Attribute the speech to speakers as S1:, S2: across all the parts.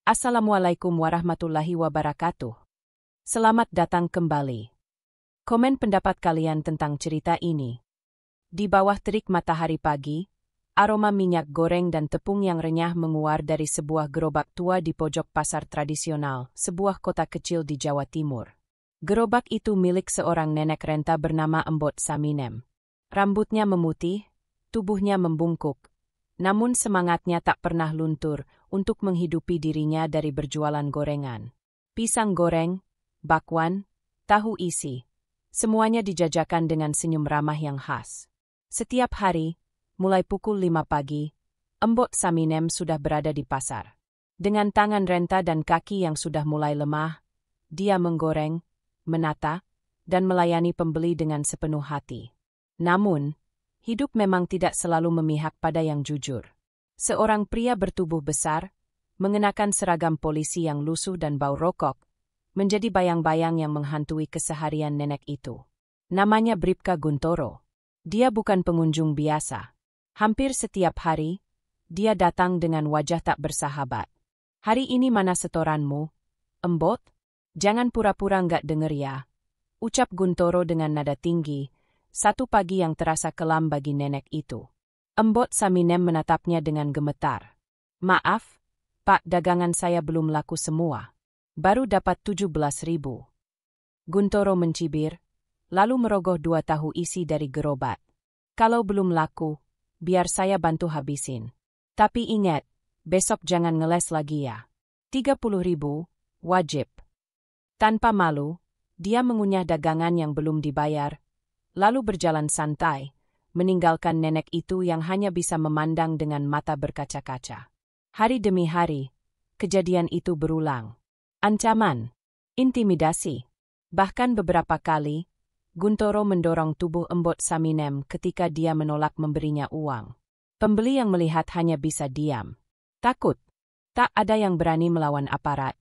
S1: Assalamualaikum warahmatullahi wabarakatuh. Selamat datang kembali. Komen pendapat kalian tentang cerita ini. Di bawah terik matahari pagi, aroma minyak goreng dan tepung yang renyah menguar dari sebuah gerobak tua di pojok pasar tradisional, sebuah kota kecil di Jawa Timur. Gerobak itu milik seorang nenek renta bernama Embot Saminem. Rambutnya memutih, tubuhnya membungkuk. Namun semangatnya tak pernah luntur untuk menghidupi dirinya dari berjualan gorengan. Pisang goreng, bakwan, tahu isi. Semuanya dijajakan dengan senyum ramah yang khas. Setiap hari, mulai pukul 5 pagi, Embot Saminem sudah berada di pasar. Dengan tangan renta dan kaki yang sudah mulai lemah, dia menggoreng, menata, dan melayani pembeli dengan sepenuh hati. Namun, hidup memang tidak selalu memihak pada yang jujur. Seorang pria bertubuh besar, mengenakan seragam polisi yang lusuh dan bau rokok, menjadi bayang-bayang yang menghantui keseharian nenek itu. Namanya Bribka Guntoro. Dia bukan pengunjung biasa. Hampir setiap hari, dia datang dengan wajah tak bersahabat. "Hari ini mana setoranmu, Embot? Jangan pura-pura nggak denger ya," ucap Guntoro dengan nada tinggi, satu pagi yang terasa kelam bagi nenek itu. Embot Saminem menatapnya dengan gemetar. "Maaf, Pak, dagangan saya belum laku semua. Baru dapat 17.000. Guntoro mencibir, lalu merogoh 2 tahu isi dari gerobak. "Kalau belum laku, biar saya bantu habisin. Tapi ingat, besok jangan ngeles lagi ya. 30.000, wajib." Tanpa malu, dia mengunyah dagangan yang belum dibayar, lalu berjalan santai, meninggalkan nenek itu yang hanya bisa memandang dengan mata berkaca-kaca. Hari demi hari, kejadian itu berulang. Ancaman, intimidasi, bahkan beberapa kali, Guntoro mendorong tubuh Embot Saminem ketika dia menolak memberinya uang. Pembeli yang melihat hanya bisa diam. Takut, tak ada yang berani melawan aparat.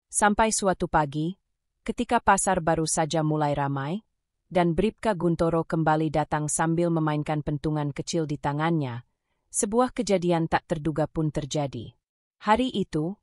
S1: Sampai suatu pagi, ketika pasar baru saja mulai ramai, dan Bribka Guntoro kembali datang sambil memainkan pentungan kecil di tangannya, sebuah kejadian tak terduga pun terjadi. Hari itu,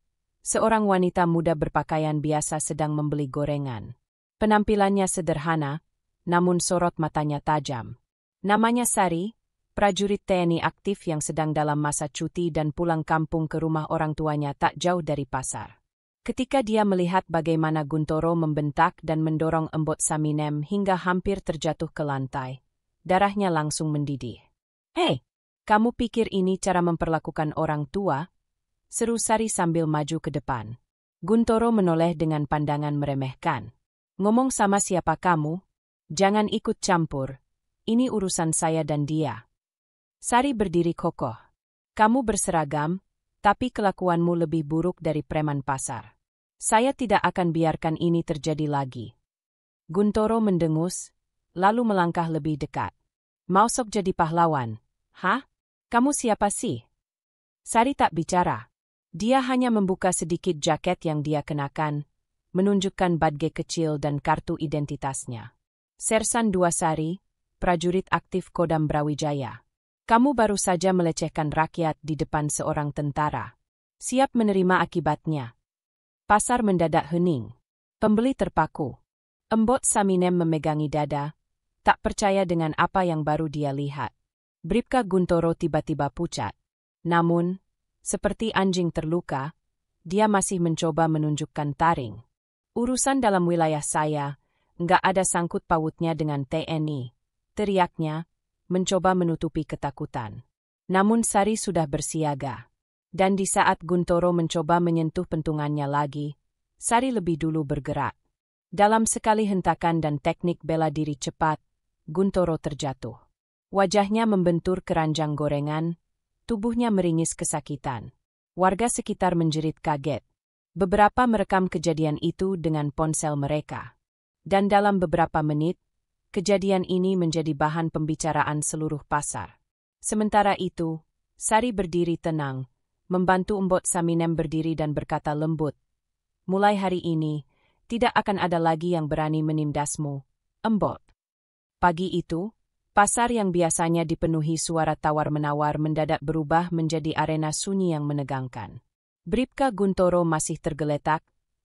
S1: seorang wanita muda berpakaian biasa sedang membeli gorengan. Penampilannya sederhana, namun sorot matanya tajam. Namanya Sari, prajurit TNI aktif yang sedang dalam masa cuti dan pulang kampung ke rumah orang tuanya tak jauh dari pasar. Ketika dia melihat bagaimana Guntoro membentak dan mendorong Embot Saminem hingga hampir terjatuh ke lantai, darahnya langsung mendidih. "Hei, kamu pikir ini cara memperlakukan orang tua?" seru Sari sambil maju ke depan. Guntoro menoleh dengan pandangan meremehkan. "Ngomong sama siapa kamu? Jangan ikut campur. Ini urusan saya dan dia." Sari berdiri kokoh. "Kamu berseragam, tapi kelakuanmu lebih buruk dari preman pasar. Saya tidak akan biarkan ini terjadi lagi." Guntoro mendengus, lalu melangkah lebih dekat. "Mau sok jadi pahlawan? Hah? Kamu siapa sih?" Sari tak bicara. Dia hanya membuka sedikit jaket yang dia kenakan, menunjukkan badge kecil dan kartu identitasnya. "Sersan II Sari, prajurit aktif Kodam Brawijaya. Kamu baru saja melecehkan rakyat di depan seorang tentara. Siap menerima akibatnya." Pasar mendadak hening. Pembeli terpaku. Embot Saminem memegangi dada, tak percaya dengan apa yang baru dia lihat. Bribka Guntoro tiba-tiba pucat. Namun, seperti anjing terluka, dia masih mencoba menunjukkan taring. "Urusan dalam wilayah saya, nggak ada sangkut pautnya dengan TNI," teriaknya, mencoba menutupi ketakutan. Namun Sari sudah bersiaga. Dan di saat Guntoro mencoba menyentuh pentungannya lagi, Sari lebih dulu bergerak. Dalam sekali hentakan dan teknik bela diri cepat, Guntoro terjatuh. Wajahnya membentur keranjang gorengan, tubuhnya meringis kesakitan. Warga sekitar menjerit kaget. Beberapa merekam kejadian itu dengan ponsel mereka. Dan dalam beberapa menit, kejadian ini menjadi bahan pembicaraan seluruh pasar. Sementara itu, Sari berdiri tenang, membantu Embot Saminem berdiri dan berkata lembut, "Mulai hari ini, tidak akan ada lagi yang berani menindasmu, Embot." Pagi itu, pasar yang biasanya dipenuhi suara tawar-menawar mendadak berubah menjadi arena sunyi yang menegangkan. Bribka Guntoro masih tergeletak,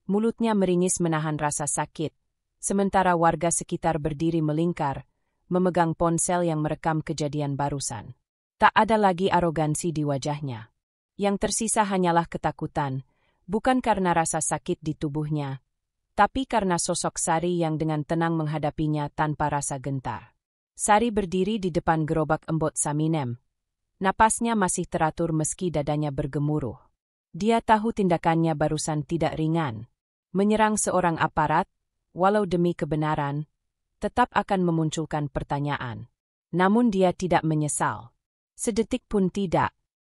S1: mulutnya meringis menahan rasa sakit, sementara warga sekitar berdiri melingkar, memegang ponsel yang merekam kejadian barusan. Tak ada lagi arogansi di wajahnya. Yang tersisa hanyalah ketakutan, bukan karena rasa sakit di tubuhnya, tapi karena sosok Sari yang dengan tenang menghadapinya tanpa rasa gentar. Sari berdiri di depan gerobak Embot Saminem. Napasnya masih teratur meski dadanya bergemuruh. Dia tahu tindakannya barusan tidak ringan. Menyerang seorang aparat, walau demi kebenaran, tetap akan memunculkan pertanyaan. Namun dia tidak menyesal. Sedetik pun tidak.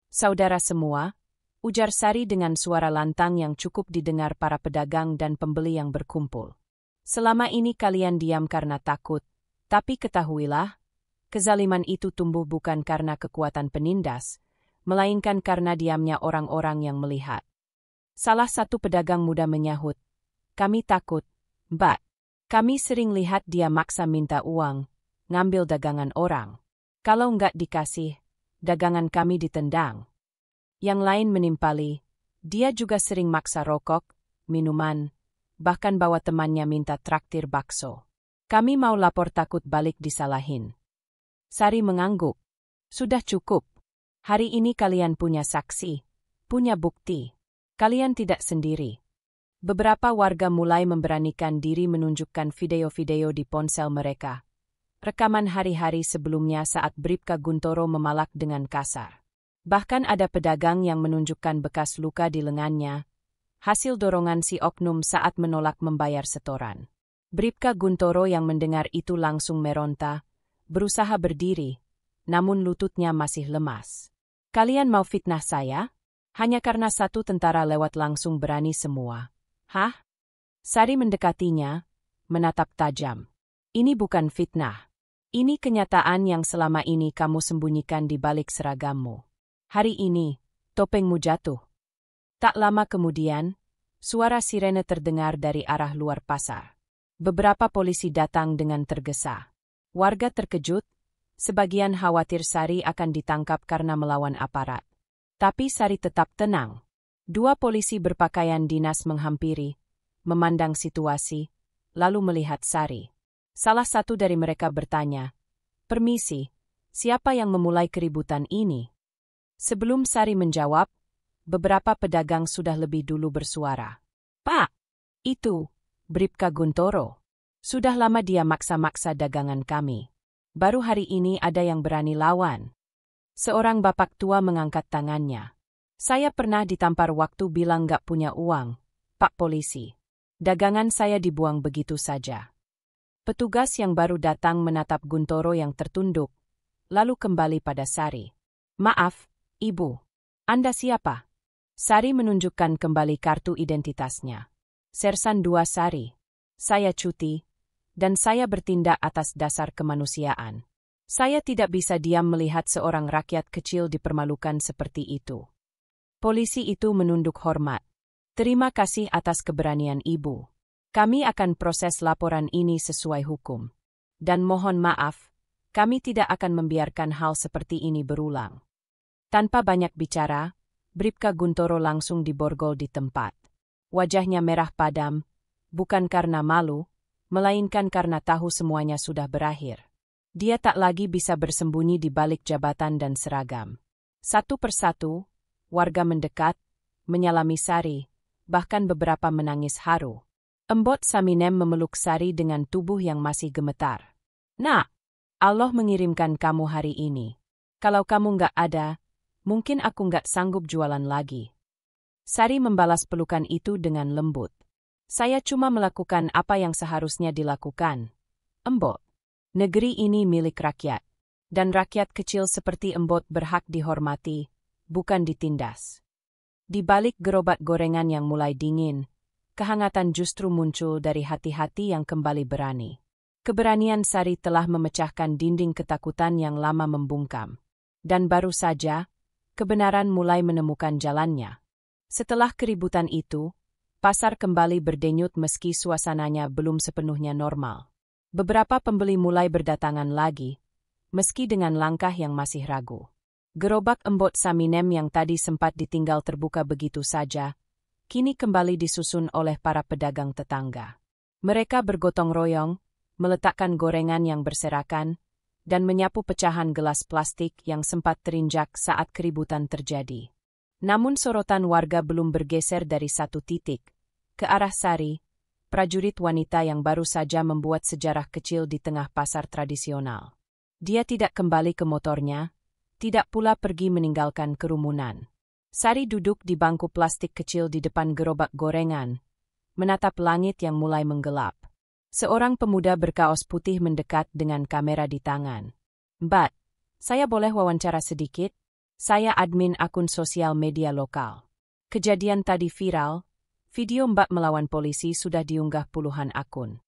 S1: Saudara semua, ujar Sari dengan suara lantang yang cukup didengar para pedagang dan pembeli yang berkumpul. Selama ini kalian diam karena takut, tapi ketahuilah, kezaliman itu tumbuh bukan karena kekuatan penindas, melainkan karena diamnya orang-orang yang melihat. Salah satu pedagang muda menyahut, "Kami takut, Mbak. Kami sering lihat dia maksa minta uang, ngambil dagangan orang. Kalau nggak dikasih, dagangan kami ditendang." Yang lain menimpali, dia juga sering maksa rokok, minuman, bahkan bawa temannya minta traktir bakso. Kami mau lapor takut balik disalahin. Sari mengangguk. Sudah cukup. Hari ini kalian punya saksi, punya bukti. Kalian tidak sendiri. Beberapa warga mulai memberanikan diri menunjukkan video-video di ponsel mereka. Rekaman hari-hari sebelumnya saat Bribka Guntoro memalak dengan kasar. Bahkan ada pedagang yang menunjukkan bekas luka di lengannya, hasil dorongan si oknum saat menolak membayar setoran. Bribka Guntoro yang mendengar itu langsung meronta, berusaha berdiri, namun lututnya masih lemas. "Kalian mau fitnah saya? Hanya karena satu tentara lewat langsung berani semua. Hah?" Sari mendekatinya, menatap tajam. "Ini bukan fitnah. Ini kenyataan yang selama ini kamu sembunyikan di balik seragammu. Hari ini, topengmu jatuh." Tak lama kemudian, suara sirene terdengar dari arah luar pasar. Beberapa polisi datang dengan tergesa. Warga terkejut, sebagian khawatir Sari akan ditangkap karena melawan aparat. Tapi Sari tetap tenang. Dua polisi berpakaian dinas menghampiri, memandang situasi, lalu melihat Sari. Salah satu dari mereka bertanya, "Permisi, siapa yang memulai keributan ini?" Sebelum Sari menjawab, beberapa pedagang sudah lebih dulu bersuara. "Pak, itu Bribka Guntoro. Sudah lama dia maksa-maksa dagangan kami. Baru hari ini ada yang berani lawan." Seorang bapak tua mengangkat tangannya. "Saya pernah ditampar waktu bilang gak punya uang, Pak Polisi. Dagangan saya dibuang begitu saja." Petugas yang baru datang menatap Guntoro yang tertunduk, lalu kembali pada Sari. "Maaf, Ibu. Anda siapa?" Sari menunjukkan kembali kartu identitasnya. "Sersan 2 Sari. Saya cuti, dan saya bertindak atas dasar kemanusiaan. Saya tidak bisa diam melihat seorang rakyat kecil dipermalukan seperti itu." Polisi itu menunduk hormat. "Terima kasih atas keberanian Ibu. Kami akan proses laporan ini sesuai hukum. Dan mohon maaf, kami tidak akan membiarkan hal seperti ini berulang." Tanpa banyak bicara, Bribka Guntoro langsung diborgol di tempat. Wajahnya merah padam, bukan karena malu, melainkan karena tahu semuanya sudah berakhir. Dia tak lagi bisa bersembunyi di balik jabatan dan seragam. Satu persatu, warga mendekat, menyalami Sari, bahkan beberapa menangis haru. Embot Saminem memeluk Sari dengan tubuh yang masih gemetar. "Nak, Allah mengirimkan kamu hari ini. Kalau kamu nggak ada, mungkin aku nggak sanggup jualan lagi." Sari membalas pelukan itu dengan lembut. "Saya cuma melakukan apa yang seharusnya dilakukan, Embot. Negeri ini milik rakyat, dan rakyat kecil seperti Embot berhak dihormati, bukan ditindas." Di balik gerobak gorengan yang mulai dingin, kehangatan justru muncul dari hati-hati yang kembali berani. Keberanian Sari telah memecahkan dinding ketakutan yang lama membungkam. Dan baru saja, kebenaran mulai menemukan jalannya. Setelah keributan itu, pasar kembali berdenyut meski suasananya belum sepenuhnya normal. Beberapa pembeli mulai berdatangan lagi, meski dengan langkah yang masih ragu. Gerobak embot Saminem yang tadi sempat ditinggal terbuka begitu saja, kini kembali disusun oleh para pedagang tetangga. Mereka bergotong royong, meletakkan gorengan yang berserakan, dan menyapu pecahan gelas plastik yang sempat terinjak saat keributan terjadi. Namun sorotan warga belum bergeser dari satu titik, ke arah Sari, prajurit wanita yang baru saja membuat sejarah kecil di tengah pasar tradisional. Dia tidak kembali ke motornya, tidak pula pergi meninggalkan kerumunan. Sari duduk di bangku plastik kecil di depan gerobak gorengan, menatap langit yang mulai menggelap. Seorang pemuda berkaos putih mendekat dengan kamera di tangan. "Mbak, saya boleh wawancara sedikit? Saya admin akun sosial media lokal. Kejadian tadi viral, video Mbak melawan polisi sudah diunggah puluhan akun."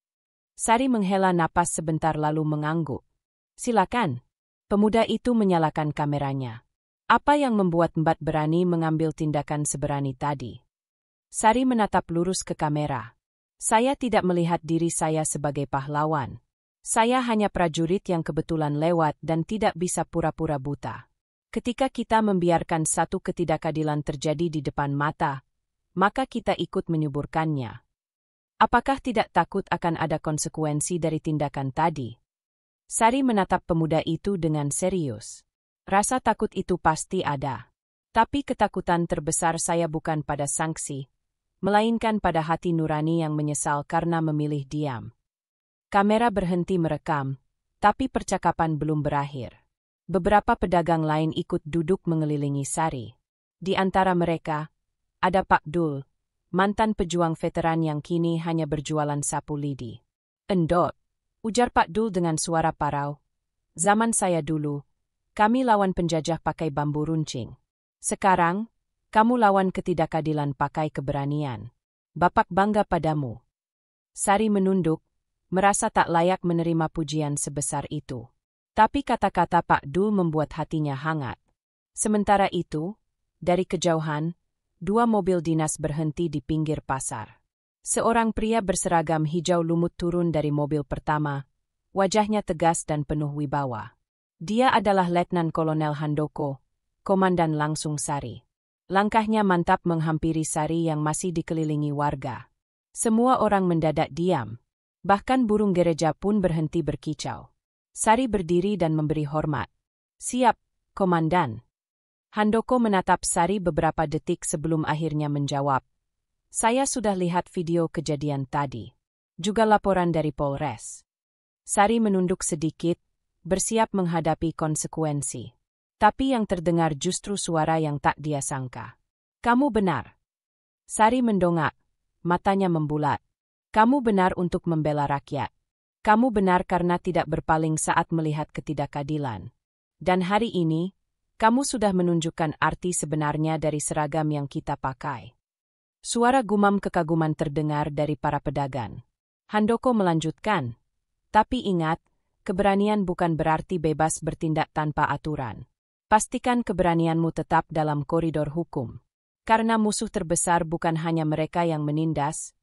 S1: Sari menghela napas sebentar lalu mengangguk. "Silakan." Pemuda itu menyalakan kameranya. "Apa yang membuat Mbak berani mengambil tindakan seberani tadi?" Sari menatap lurus ke kamera. "Saya tidak melihat diri saya sebagai pahlawan. Saya hanya prajurit yang kebetulan lewat dan tidak bisa pura-pura buta. Ketika kita membiarkan satu ketidakadilan terjadi di depan mata, maka kita ikut menyuburkannya. Apakah tidak takut akan ada konsekuensi dari tindakan tadi?" Sari menatap pemuda itu dengan serius. "Rasa takut itu pasti ada. Tapi ketakutan terbesar saya bukan pada sanksi, melainkan pada hati nurani yang menyesal karena memilih diam." Kamera berhenti merekam, tapi percakapan belum berakhir. Beberapa pedagang lain ikut duduk mengelilingi Sari. Di antara mereka, ada Pak Dul, mantan pejuang veteran yang kini hanya berjualan sapu lidi. "Endot," ujar Pak Dul dengan suara parau. "Zaman saya dulu, kami lawan penjajah pakai bambu runcing. Sekarang, kamu lawan ketidakadilan pakai keberanian. Bapak bangga padamu." Sari menunduk, merasa tak layak menerima pujian sebesar itu. Tapi kata-kata Pak Dul membuat hatinya hangat. Sementara itu, dari kejauhan, dua mobil dinas berhenti di pinggir pasar. Seorang pria berseragam hijau lumut turun dari mobil pertama, wajahnya tegas dan penuh wibawa. Dia adalah Letnan Kolonel Handoko, komandan langsung Sari. Langkahnya mantap menghampiri Sari yang masih dikelilingi warga. Semua orang mendadak diam. Bahkan burung gereja pun berhenti berkicau. Sari berdiri dan memberi hormat. "Siap, komandan." Handoko menatap Sari beberapa detik sebelum akhirnya menjawab, "Saya sudah lihat video kejadian tadi. Juga laporan dari Polres." Sari menunduk sedikit, bersiap menghadapi konsekuensi. Tapi yang terdengar justru suara yang tak dia sangka. "Kamu benar." Sari mendongak, matanya membulat. "Kamu benar untuk membela rakyat. Kamu benar karena tidak berpaling saat melihat ketidakadilan. Dan hari ini, kamu sudah menunjukkan arti sebenarnya dari seragam yang kita pakai." Suara gumam kekaguman terdengar dari para pedagang. Handoko melanjutkan, "Tapi ingat, keberanian bukan berarti bebas bertindak tanpa aturan. Pastikan keberanianmu tetap dalam koridor hukum. Karena musuh terbesar bukan hanya mereka yang menindas,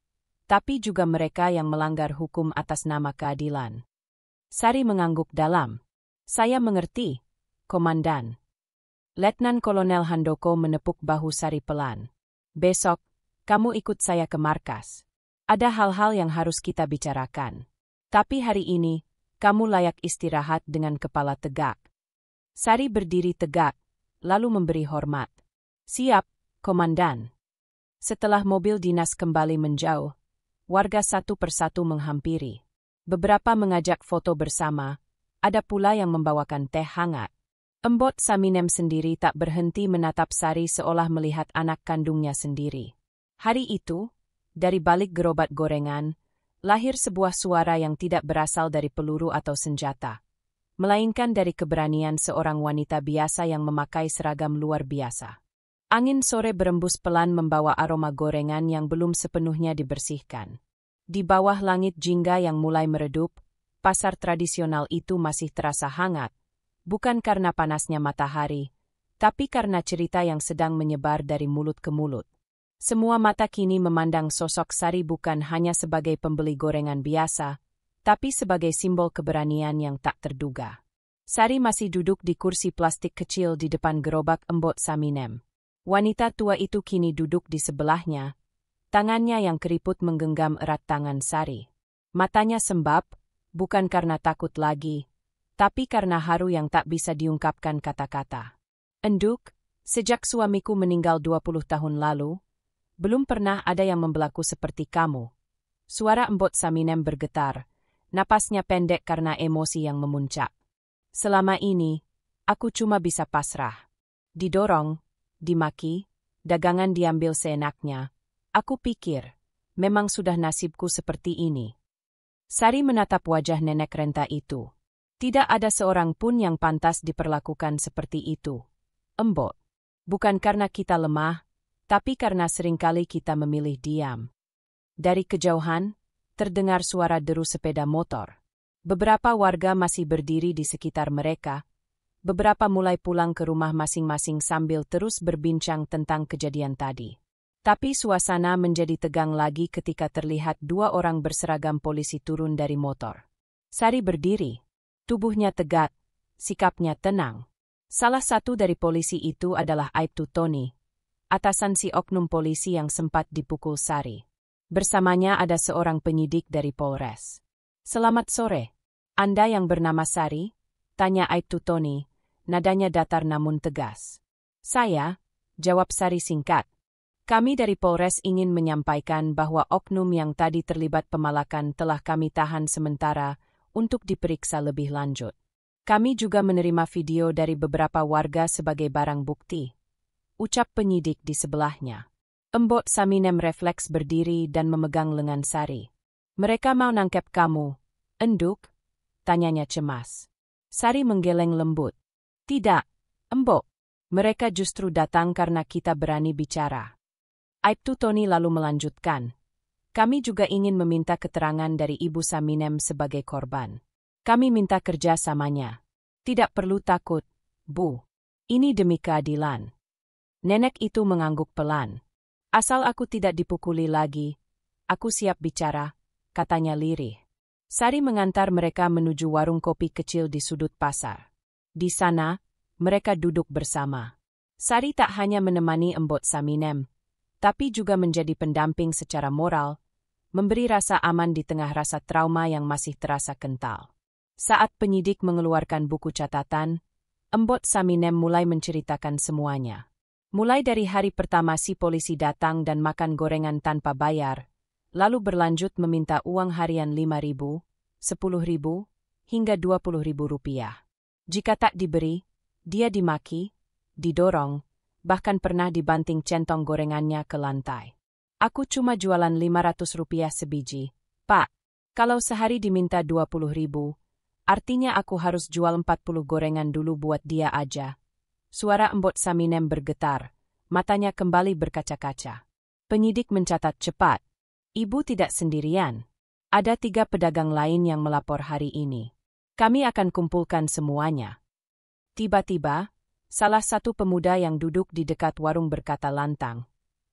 S1: tapi juga mereka yang melanggar hukum atas nama keadilan." Sari mengangguk dalam. "Saya mengerti, komandan." Letnan Kolonel Handoko menepuk bahu Sari pelan. "Besok, kamu ikut saya ke markas. Ada hal-hal yang harus kita bicarakan. Tapi hari ini, kamu layak istirahat dengan kepala tegak." Sari berdiri tegak, lalu memberi hormat. "Siap, komandan." Setelah mobil dinas kembali menjauh, warga satu persatu menghampiri. Beberapa mengajak foto bersama, ada pula yang membawakan teh hangat. Embot Saminem sendiri tak berhenti menatap Sari seolah melihat anak kandungnya sendiri. Hari itu, dari balik gerobak gorengan, lahir sebuah suara yang tidak berasal dari peluru atau senjata, melainkan dari keberanian seorang wanita biasa yang memakai seragam luar biasa. Angin sore berembus pelan membawa aroma gorengan yang belum sepenuhnya dibersihkan. Di bawah langit jingga yang mulai meredup, pasar tradisional itu masih terasa hangat, bukan karena panasnya matahari, tapi karena cerita yang sedang menyebar dari mulut ke mulut. Semua mata kini memandang sosok Sari bukan hanya sebagai pembeli gorengan biasa, tapi sebagai simbol keberanian yang tak terduga. Sari masih duduk di kursi plastik kecil di depan gerobak Embok Saminem. Wanita tua itu kini duduk di sebelahnya. Tangannya yang keriput menggenggam erat tangan Sari. Matanya sembab, bukan karena takut lagi, tapi karena haru yang tak bisa diungkapkan kata-kata. Enduk, sejak suamiku meninggal 20 tahun lalu, belum pernah ada yang membelaku seperti kamu. Suara Embok Saminem bergetar, napasnya pendek karena emosi yang memuncak. Selama ini, aku cuma bisa pasrah. Didorong, dimaki, dagangan diambil seenaknya. Aku pikir, memang sudah nasibku seperti ini. Sari menatap wajah nenek renta itu. Tidak ada seorang pun yang pantas diperlakukan seperti itu. Embok, bukan karena kita lemah, tapi karena seringkali kita memilih diam. Dari kejauhan, terdengar suara deru sepeda motor. Beberapa warga masih berdiri di sekitar mereka. Beberapa mulai pulang ke rumah masing-masing sambil terus berbincang tentang kejadian tadi. Tapi suasana menjadi tegang lagi ketika terlihat dua orang berseragam polisi turun dari motor. Sari berdiri. Tubuhnya tegak, sikapnya tenang. Salah satu dari polisi itu adalah Aibtu Tony, atasan si oknum polisi yang sempat dipukul Sari. Bersamanya ada seorang penyidik dari Polres. Selamat sore. Anda yang bernama Sari? Tanya Aibtu Tony, nadanya datar namun tegas. Saya, jawab Sari singkat. Kami dari Polres ingin menyampaikan bahwa oknum yang tadi terlibat pemalakan telah kami tahan sementara untuk diperiksa lebih lanjut. Kami juga menerima video dari beberapa warga sebagai barang bukti. Ucap penyidik di sebelahnya. Embok Saminem refleks berdiri dan memegang lengan Sari. Mereka mau nangkep kamu, Enduk? Tanyanya cemas. Sari menggeleng lembut. Tidak, Embok. Mereka justru datang karena kita berani bicara. Aibtu Tony lalu melanjutkan. Kami juga ingin meminta keterangan dari Ibu Saminem sebagai korban. Kami minta kerjasamanya. Tidak perlu takut, Bu. Ini demi keadilan. Nenek itu mengangguk pelan. Asal aku tidak dipukuli lagi, aku siap bicara, katanya lirih. Sari mengantar mereka menuju warung kopi kecil di sudut pasar. Di sana, mereka duduk bersama. Sari tak hanya menemani Embok Saminem, tapi juga menjadi pendamping secara moral, memberi rasa aman di tengah rasa trauma yang masih terasa kental. Saat penyidik mengeluarkan buku catatan, Embok Saminem mulai menceritakan semuanya. Mulai dari hari pertama si polisi datang dan makan gorengan tanpa bayar, lalu berlanjut meminta uang harian 5.000, 10.000, hingga 20.000 rupiah. Jika tak diberi, dia dimaki, didorong, bahkan pernah dibanting centong gorengannya ke lantai. Aku cuma jualan 500 rupiah sebiji, Pak. Kalau sehari diminta 20.000, artinya aku harus jual 40 gorengan dulu buat dia aja. Suara Embok Saminem bergetar, matanya kembali berkaca-kaca. Penyidik mencatat cepat. Ibu tidak sendirian. Ada 3 pedagang lain yang melapor hari ini. Kami akan kumpulkan semuanya. Tiba-tiba, salah satu pemuda yang duduk di dekat warung berkata lantang.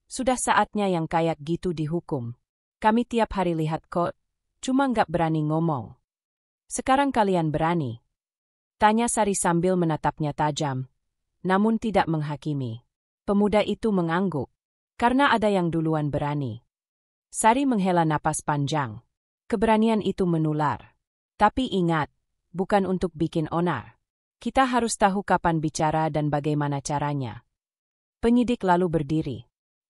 S1: Sudah saatnya yang kayak gitu dihukum. Kami tiap hari lihat kok, cuma nggak berani ngomong. Sekarang kalian berani? Tanya Sari sambil menatapnya tajam, namun tidak menghakimi. Pemuda itu mengangguk, karena ada yang duluan berani. Sari menghela napas panjang. Keberanian itu menular. Tapi ingat, bukan untuk bikin onar. Kita harus tahu kapan bicara dan bagaimana caranya. Penyidik lalu berdiri.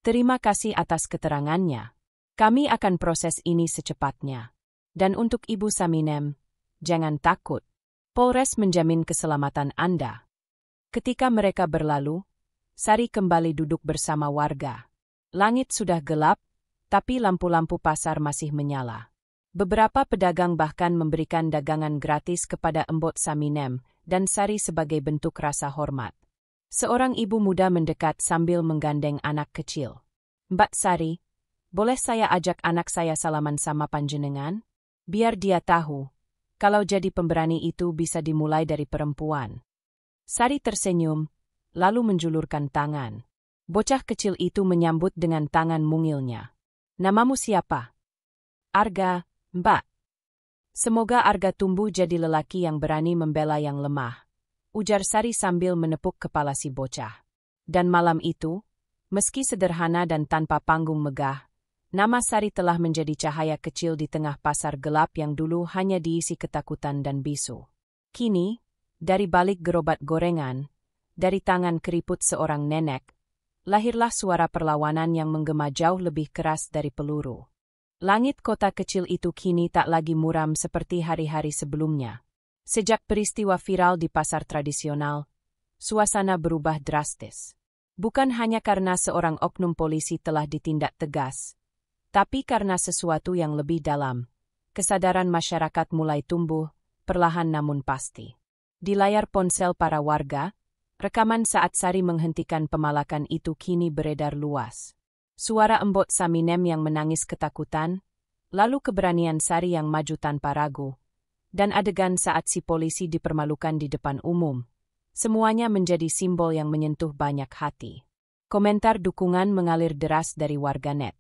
S1: Terima kasih atas keterangannya. Kami akan proses ini secepatnya. Dan untuk Ibu Saminem, jangan takut. Polres menjamin keselamatan Anda. Ketika mereka berlalu, Sari kembali duduk bersama warga. Langit sudah gelap, tapi lampu-lampu pasar masih menyala. Beberapa pedagang bahkan memberikan dagangan gratis kepada Embok Saminem dan Sari sebagai bentuk rasa hormat. Seorang ibu muda mendekat sambil menggandeng anak kecil. Mbak Sari, boleh saya ajak anak saya salaman sama panjenengan? Biar dia tahu, kalau jadi pemberani itu bisa dimulai dari perempuan. Sari tersenyum, lalu menjulurkan tangan. Bocah kecil itu menyambut dengan tangan mungilnya. Namamu siapa? Arga, Mbak. Semoga Arga tumbuh jadi lelaki yang berani membela yang lemah, ujar Sari sambil menepuk kepala si bocah. Dan malam itu, meski sederhana dan tanpa panggung megah, nama Sari telah menjadi cahaya kecil di tengah pasar gelap yang dulu hanya diisi ketakutan dan bisu. Kini, dari balik gerobak gorengan, dari tangan keriput seorang nenek, lahirlah suara perlawanan yang menggema jauh lebih keras dari peluru. Langit kota kecil itu kini tak lagi muram seperti hari-hari sebelumnya. Sejak peristiwa viral di pasar tradisional, suasana berubah drastis. Bukan hanya karena seorang oknum polisi telah ditindak tegas, tapi karena sesuatu yang lebih dalam. Kesadaran masyarakat mulai tumbuh, perlahan namun pasti. Di layar ponsel para warga, rekaman saat Sari menghentikan pemalakan itu kini beredar luas. Suara embot Saminem yang menangis ketakutan, lalu keberanian Sari yang maju tanpa ragu, dan adegan saat si polisi dipermalukan di depan umum. Semuanya menjadi simbol yang menyentuh banyak hati. Komentar dukungan mengalir deras dari warganet.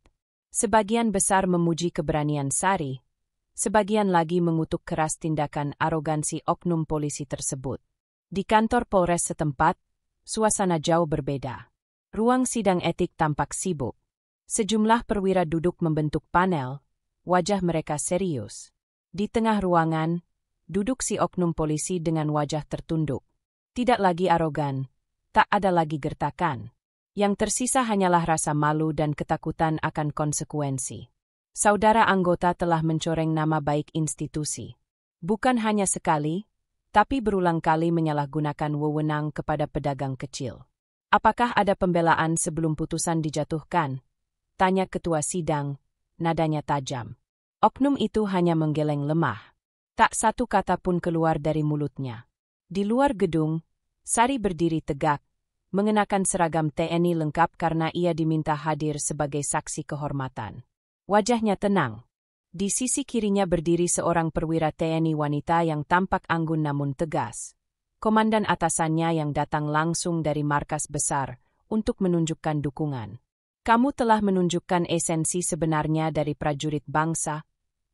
S1: Sebagian besar memuji keberanian Sari, sebagian lagi mengutuk keras tindakan arogansi oknum polisi tersebut. Di kantor Polres setempat, suasana jauh berbeda. Ruang sidang etik tampak sibuk. Sejumlah perwira duduk membentuk panel, wajah mereka serius. Di tengah ruangan, duduk si oknum polisi dengan wajah tertunduk. Tidak lagi arogan, tak ada lagi gertakan. Yang tersisa hanyalah rasa malu dan ketakutan akan konsekuensi. Saudara anggota telah mencoreng nama baik institusi. Bukan hanya sekali, tapi berulang kali menyalahgunakan wewenang kepada pedagang kecil. Apakah ada pembelaan sebelum putusan dijatuhkan? Tanya ketua sidang, nadanya tajam. Oknum itu hanya menggeleng lemah. Tak satu kata pun keluar dari mulutnya. Di luar gedung, Sari berdiri tegak, mengenakan seragam TNI lengkap karena ia diminta hadir sebagai saksi kehormatan. Wajahnya tenang. Di sisi kirinya berdiri seorang perwira TNI wanita yang tampak anggun namun tegas. Komandan atasannya yang datang langsung dari markas besar untuk menunjukkan dukungan. Kamu telah menunjukkan esensi sebenarnya dari prajurit bangsa,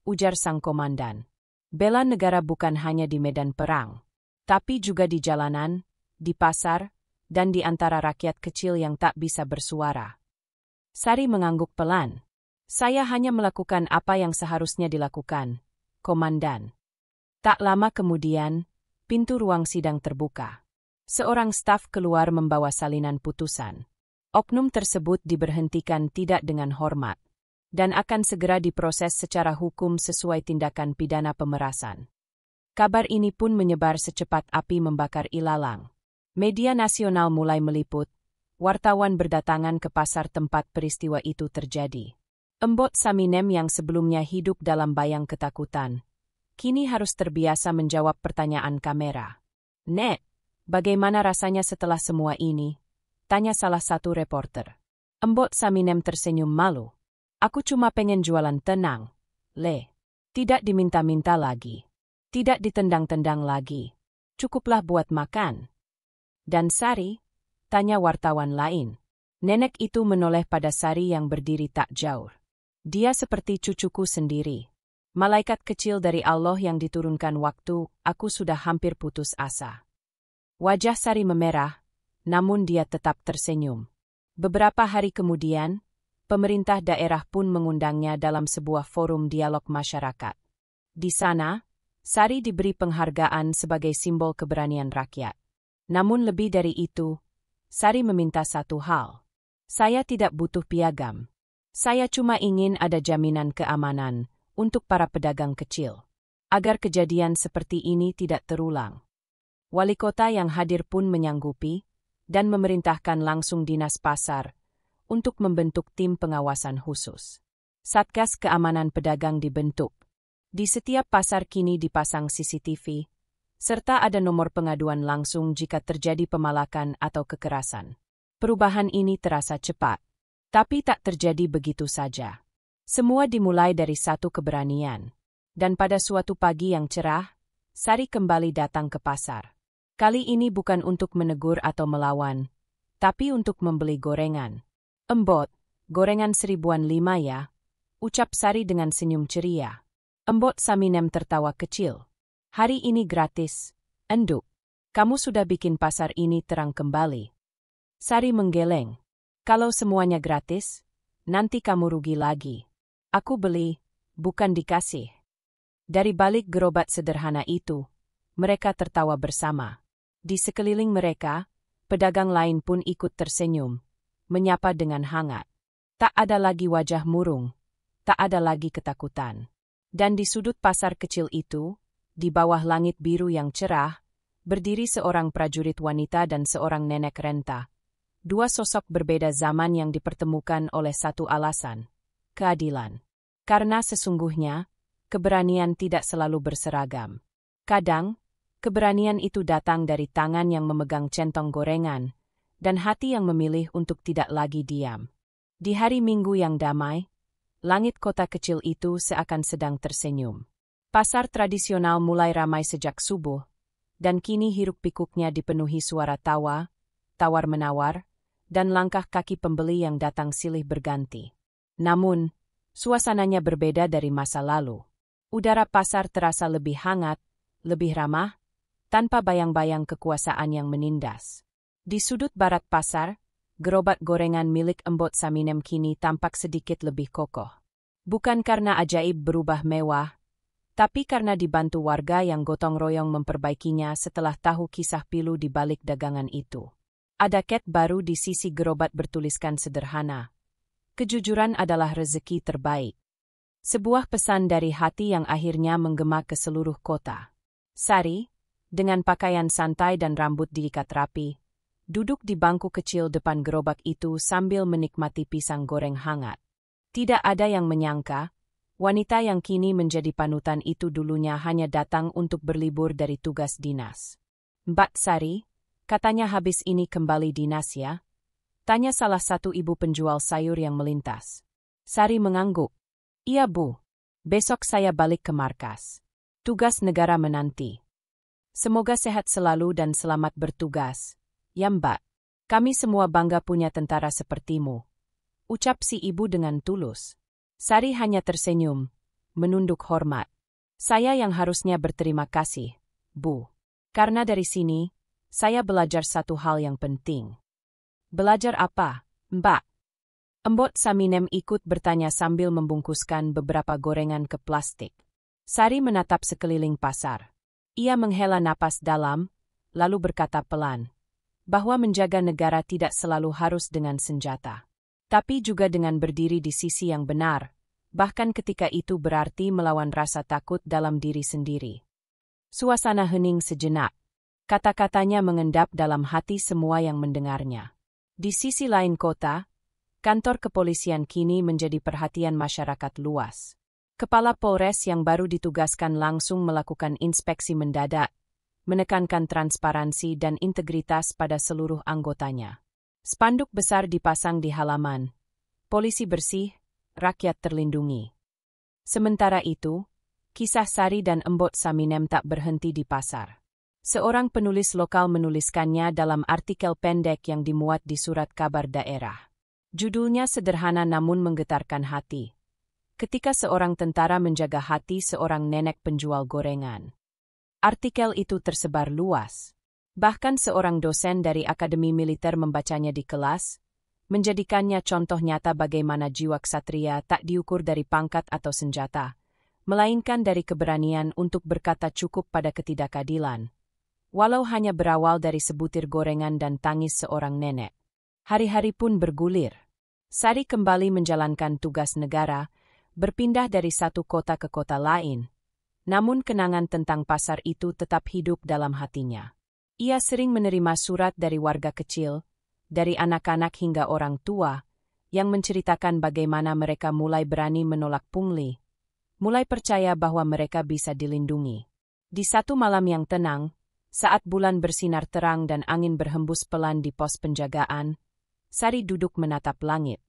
S1: ujar sang komandan. Bela negara bukan hanya di medan perang, tapi juga di jalanan, di pasar, dan di antara rakyat kecil yang tak bisa bersuara. Sari mengangguk pelan. Saya hanya melakukan apa yang seharusnya dilakukan, komandan. Tak lama kemudian, pintu ruang sidang terbuka. Seorang staf keluar membawa salinan putusan. Oknum tersebut diberhentikan tidak dengan hormat, dan akan segera diproses secara hukum sesuai tindakan pidana pemerasan. Kabar ini pun menyebar secepat api membakar ilalang. Media nasional mulai meliput, wartawan berdatangan ke pasar tempat peristiwa itu terjadi. Embot Saminem yang sebelumnya hidup dalam bayang ketakutan, kini harus terbiasa menjawab pertanyaan kamera. "Nek, bagaimana rasanya setelah semua ini?" tanya salah satu reporter. Embot Saminem tersenyum malu. "Aku cuma pengen jualan tenang, Le. Tidak diminta-minta lagi. Tidak ditendang-tendang lagi. Cukuplah buat makan." "Dan Sari?" tanya wartawan lain. Nenek itu menoleh pada Sari yang berdiri tak jauh. "Dia seperti cucuku sendiri. Malaikat kecil dari Allah yang diturunkan waktu, aku sudah hampir putus asa." Wajah Sari memerah, namun dia tetap tersenyum. Beberapa hari kemudian, pemerintah daerah pun mengundangnya dalam sebuah forum dialog masyarakat. Di sana, Sari diberi penghargaan sebagai simbol keberanian rakyat. Namun lebih dari itu, Sari meminta satu hal. "Saya tidak butuh piagam. Saya cuma ingin ada jaminan keamanan untuk para pedagang kecil, agar kejadian seperti ini tidak terulang." Wali kota yang hadir pun menyanggupi dan memerintahkan langsung dinas pasar untuk membentuk tim pengawasan khusus. Satgas Keamanan Pedagang dibentuk. Di setiap pasar kini dipasang CCTV, serta ada nomor pengaduan langsung jika terjadi pemalakan atau kekerasan. Perubahan ini terasa cepat, tapi tak terjadi begitu saja. Semua dimulai dari satu keberanian. Dan pada suatu pagi yang cerah, Sari kembali datang ke pasar. Kali ini bukan untuk menegur atau melawan, tapi untuk membeli gorengan. "Embot, gorengan 1005 ya," ucap Sari dengan senyum ceria. Embot Saminem tertawa kecil. Hari ini gratis, Enduk. Kamu sudah bikin pasar ini terang kembali. Sari menggeleng. Kalau semuanya gratis, nanti kamu rugi lagi. Aku beli, bukan dikasih. Dari balik gerobak sederhana itu, mereka tertawa bersama. Di sekeliling mereka, pedagang lain pun ikut tersenyum, menyapa dengan hangat. Tak ada lagi wajah murung, tak ada lagi ketakutan. Dan di sudut pasar kecil itu, di bawah langit biru yang cerah, berdiri seorang prajurit wanita dan seorang nenek renta. Dua sosok berbeda zaman yang dipertemukan oleh satu alasan, keadilan. Karena sesungguhnya, keberanian tidak selalu berseragam. Kadang, keberanian itu datang dari tangan yang memegang centong gorengan, dan hati yang memilih untuk tidak lagi diam. Di hari Minggu yang damai, langit kota kecil itu seakan sedang tersenyum. Pasar tradisional mulai ramai sejak subuh, dan kini hiruk-pikuknya dipenuhi suara tawa, tawar-menawar, dan langkah kaki pembeli yang datang silih berganti. Namun, suasananya berbeda dari masa lalu. Udara pasar terasa lebih hangat, lebih ramah, tanpa bayang-bayang kekuasaan yang menindas. Di sudut barat pasar, gerobak gorengan milik Embot Saminem kini tampak sedikit lebih kokoh. Bukan karena ajaib berubah mewah, tapi karena dibantu warga yang gotong royong memperbaikinya setelah tahu kisah pilu di balik dagangan itu. Ada cat baru di sisi gerobak bertuliskan sederhana. Kejujuran adalah rezeki terbaik. Sebuah pesan dari hati yang akhirnya menggema ke seluruh kota. Sari, dengan pakaian santai dan rambut diikat rapi, duduk di bangku kecil depan gerobak itu sambil menikmati pisang goreng hangat. Tidak ada yang menyangka, wanita yang kini menjadi panutan itu dulunya hanya datang untuk berlibur dari tugas dinas. "Mbak Sari, katanya habis ini kembali dinas ya?" tanya salah satu ibu penjual sayur yang melintas. Sari mengangguk. "Iya Bu, besok saya balik ke markas. Tugas negara menanti. Semoga sehat selalu dan selamat bertugas. Ya Mbak, kami semua bangga punya tentara sepertimu," ucap si ibu dengan tulus. Sari hanya tersenyum, menunduk hormat. "Saya yang harusnya berterima kasih, Bu. Karena dari sini, saya belajar satu hal yang penting." "Belajar apa, Mbak?" Embot Saminem ikut bertanya sambil membungkuskan beberapa gorengan ke plastik. Sari menatap sekeliling pasar. Ia menghela napas dalam, lalu berkata pelan, bahwa menjaga negara tidak selalu harus dengan senjata, tapi juga dengan berdiri di sisi yang benar, bahkan ketika itu berarti melawan rasa takut dalam diri sendiri. Suasana hening sejenak. Kata-katanya mengendap dalam hati semua yang mendengarnya. Di sisi lain kota, kantor kepolisian kini menjadi perhatian masyarakat luas. Kepala Polres yang baru ditugaskan langsung melakukan inspeksi mendadak, menekankan transparansi dan integritas pada seluruh anggotanya. Spanduk besar dipasang di halaman. Polisi bersih, rakyat terlindungi. Sementara itu, kisah Sari dan Embot Saminem tak berhenti di pasar. Seorang penulis lokal menuliskannya dalam artikel pendek yang dimuat di surat kabar daerah. Judulnya sederhana namun menggetarkan hati. Ketika seorang tentara menjaga hati seorang nenek penjual gorengan. Artikel itu tersebar luas. Bahkan seorang dosen dari Akademi Militer membacanya di kelas, menjadikannya contoh nyata bagaimana jiwa ksatria tak diukur dari pangkat atau senjata, melainkan dari keberanian untuk berkata cukup pada ketidakadilan. Walau hanya berawal dari sebutir gorengan dan tangis seorang nenek. Hari-hari pun bergulir. Sari kembali menjalankan tugas negara, berpindah dari satu kota ke kota lain. Namun kenangan tentang pasar itu tetap hidup dalam hatinya. Ia sering menerima surat dari warga kecil, dari anak-anak hingga orang tua, yang menceritakan bagaimana mereka mulai berani menolak pungli, mulai percaya bahwa mereka bisa dilindungi. Di satu malam yang tenang, saat bulan bersinar terang dan angin berhembus pelan di pos penjagaan, Sari duduk menatap langit.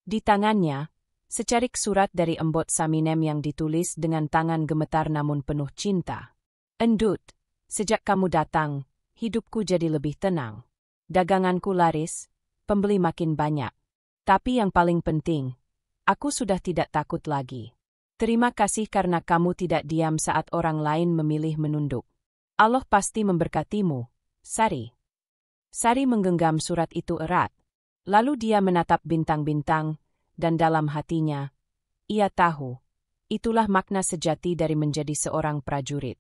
S1: Di tangannya, secarik surat dari Embot Saminem yang ditulis dengan tangan gemetar namun penuh cinta. "Endut, sejak kamu datang, hidupku jadi lebih tenang. Daganganku laris, pembeli makin banyak. Tapi yang paling penting, aku sudah tidak takut lagi. Terima kasih karena kamu tidak diam saat orang lain memilih menunduk. Allah pasti memberkatimu, Sari. Sari menggenggam surat itu erat. Lalu dia menatap bintang-bintang, dan dalam hatinya, ia tahu, itulah makna sejati dari menjadi seorang prajurit.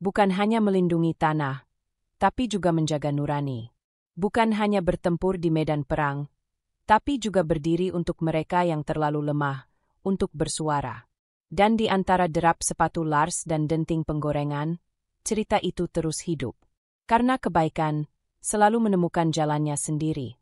S1: Bukan hanya melindungi tanah, tapi juga menjaga nurani. Bukan hanya bertempur di medan perang, tapi juga berdiri untuk mereka yang terlalu lemah, untuk bersuara. Dan di antara derap sepatu Lars dan denting penggorengan, cerita itu terus hidup. Karena kebaikan selalu menemukan jalannya sendiri.